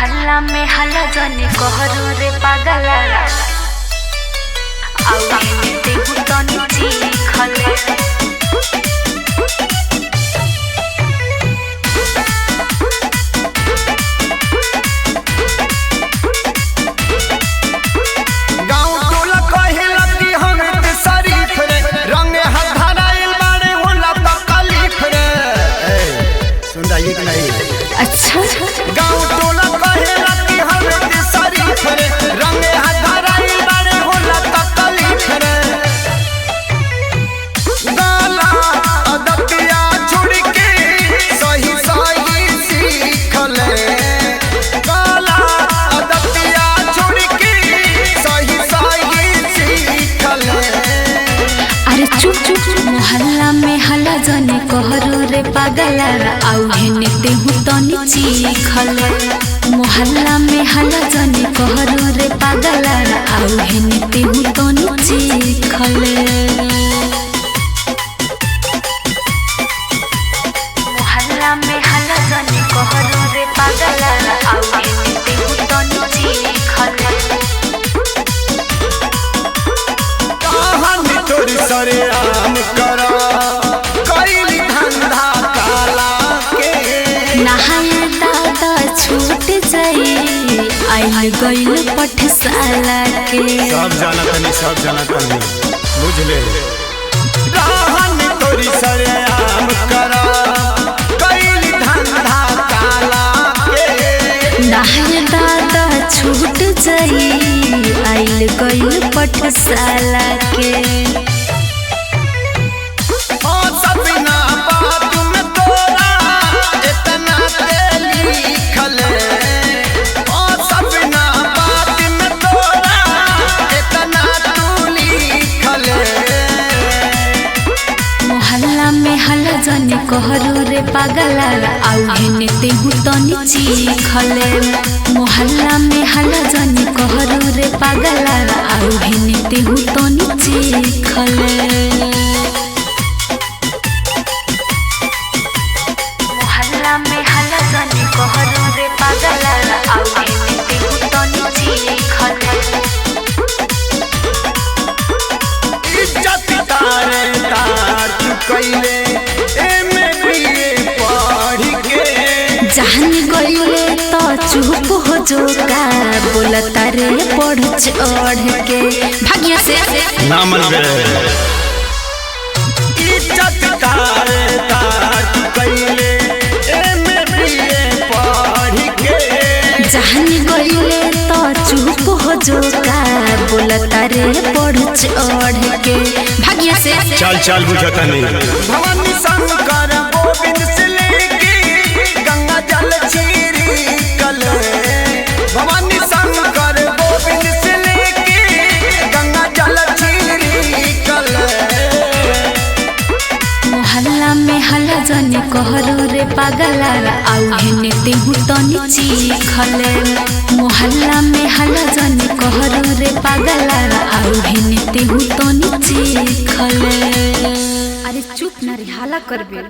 मोहल्ला में हल्ला जनी कहरो रे पागला आउ देहु तनी चीखले अच्छा गाँव टोला कहेला कि हम शरीफ रे रंगे हधराई बड़े होला तकलीफ रे गाला अदतिया छोड़ के सही सही सीख ले गाला अदतिया छोड़ के सही सही सीख ले। अरे चुप चुप मोहल्ला में हल्ला जने कहरो रे पागला आउ हेने देहु तनी चीखले मोहल्ला में हल्ला जने कहरो रे पागला आउ हेने देहु तनी चीखले मोहल्ला में हल्ला जने कहरो रे पागला आउ हेने देहु तनी चीखले कहानी तोरी सरे आम करा कईली धंधा काला के नहाया दादा छूट जाई आई गईल पठशाला के सब जाना तनी बुझ ले कहानी तोरी सरे आम करा कईली धंधा काला के नहाया दादा छूट जाई आई गईल पठशाला के सपना बात में तोरा इतना लिखल सपना बात में तोरा इतना तू लिखल। मोहल्ला में हल्ला जने कहरो रे पागला आउ हेने देहु तनी चीखले मोहल्ला में हल्ला जने कहरो रे पागला आउ हेने देहु तनी चीखले मोहल्ला में हल्ला जने कहरो रे पागला आउ हेने देहु तनी चीखले इज्जत तारे तार तू कइले एमे बीए पढ़ के जान गईले तो चुप हो जो का बोलता रे पढ़ चढ़ के भाग्य से ना मन इज्जत तारे तार तू कइले एमे बीए पढ़ के जान गईले तो चुप हो जो का बोलता रे पढ़ चढ़ के भाग्य से चल बुझता नहीं भवानी शंकर गोविंद से लेके गंगा जल चीरी कल भवानी शंकर गोविंद से लेके गंगा जल चीरी कल। मोहल्ला में हल्ला जने कहरो रे पागला आउ हेने देहु तनी चीखले मोहल्ला में हल्ला जने कहरो रे पागला आउ हेने देहु तनी चीखले। अरे चुप ना रे हाला करबे।